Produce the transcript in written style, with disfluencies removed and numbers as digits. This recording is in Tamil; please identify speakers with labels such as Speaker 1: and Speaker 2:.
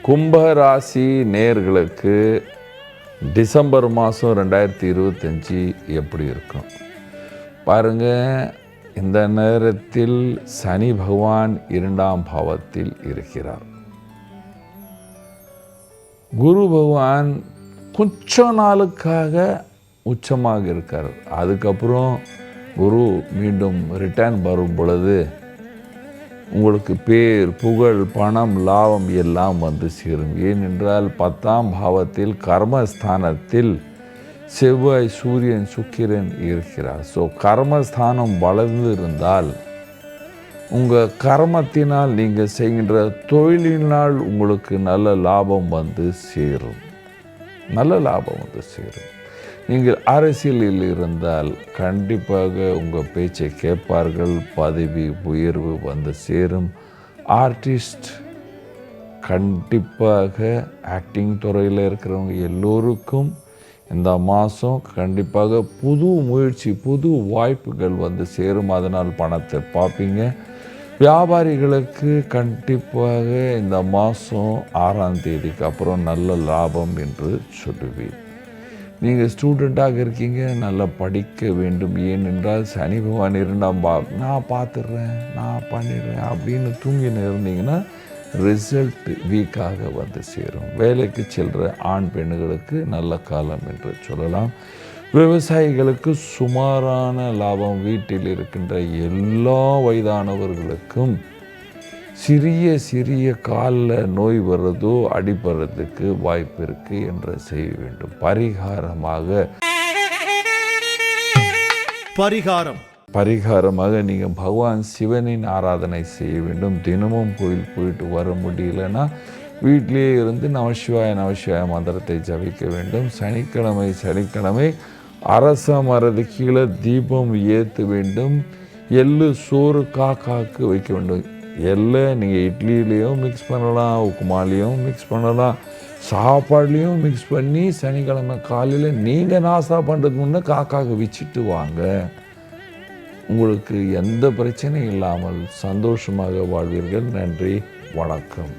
Speaker 1: கும்பராசி நேயர்களுக்கு டிசம்பர் மாதம் 2025 எப்படி இருக்கும் பாருங்கள். இந்த நேரத்தில் சனி பகவான் 2ஆம் பாவத்தில் இருக்கிறார். குரு பகவான் கொஞ்ச நாளுக்காக உச்சமாக இருக்கார். அதுக்கப்புறம் குரு மீண்டும் ரிட்டர்ன் வரும் பொழுது உங்களுக்கு பேர், புகழ், பணம், லாபம் எல்லாம் வந்து சேரும். ஏனென்றால் 10ஆம் பாவத்தில் கர்மஸ்தானத்தில் செவ்வாய், சூரியன், சுக்கிரன் இருக்கிறார். ஸோ கர்மஸ்தானம் வளர்ந்து இருந்தால் உங்கள் கர்மத்தினால் நீங்கள் செய்கின்ற தொழிலினால் உங்களுக்கு நல்ல லாபம் வந்து சேரும். நல்ல லாபம் வந்து சேரும். நீங்கள் அரசியலில் இருந்தால் கண்டிப்பாக உங்கள் பேச்சை கேட்பார்கள். பதவி உயர்வு வந்து சேரும். ஆர்டிஸ்ட், கண்டிப்பாக ஆக்டிங் துறையில் இருக்கிறவங்க எல்லோருக்கும் இந்த மாதம் கண்டிப்பாக புது முயற்சி, புது வாய்ப்புகள் வந்து சேரும். அதனால் பணத்தை பார்ப்பீங்க. வியாபாரிகளுக்கு கண்டிப்பாக இந்த மாதம் 6ஆம் தேதிக்கு அப்புறம் நல்ல லாபம் என்று சொல்லுவேன். நீங்கள் ஸ்டூடெண்ட்டாக இருக்கீங்க, நல்லா படிக்க வேண்டும். ஏனென்றால் சனி பகவான் 2ஆம் பாவம், நான் பார்த்துடுறேன், நான் பண்ணிடுறேன் அப்படின்னு தூங்கின்னு இருந்தீங்கன்னா ரிசல்ட் வீக்காக வந்து சேரும். வேலைக்கு செல்கிற ஆண் பெண்களுக்கு நல்ல காலம் என்று சொல்லலாம். விவசாயிகளுக்கு சுமாரான லாபம். வீட்டில் இருக்கின்ற எல்லா வயதானவர்களுக்கும் சிறிய காலில் நோய் வர்றதோ அடிபடுறதுக்கு வாய்ப்பு இருக்குது என்று செய்ய வேண்டும். பரிகாரமாக நீங்கள் பகவான் சிவனின் ஆராதனை செய்ய வேண்டும். தினமும் கோயில் போயிட்டு வர முடியலன்னா வீட்டிலேயே இருந்து நமசிவாய மந்திரத்தை ஜபிக்க வேண்டும். சனிக்கிழமை அரச மரது கீழே தீபம் ஏற்ற வேண்டும். எள்ளு சோறு காக்காக்கு வைக்க வேண்டும். எல்லை நீங்கள் இட்லிலேயும் மிக்ஸ் பண்ணலாம், உப்புமாலேயும் மிக்ஸ் பண்ணலாம், சாப்பாடுலேயும் மிக்ஸ் பண்ணி சனிக்கிழமை காலையில் நீங்கள் நாசா பண்ணுறதுக்கு முன்னே காக்காவுக்கு வச்சுட்டு வாங்க. உங்களுக்கு எந்த பிரச்சனையும் இல்லாமல் சந்தோஷமாக வாழ்வீர்கள். நன்றி, வணக்கம்.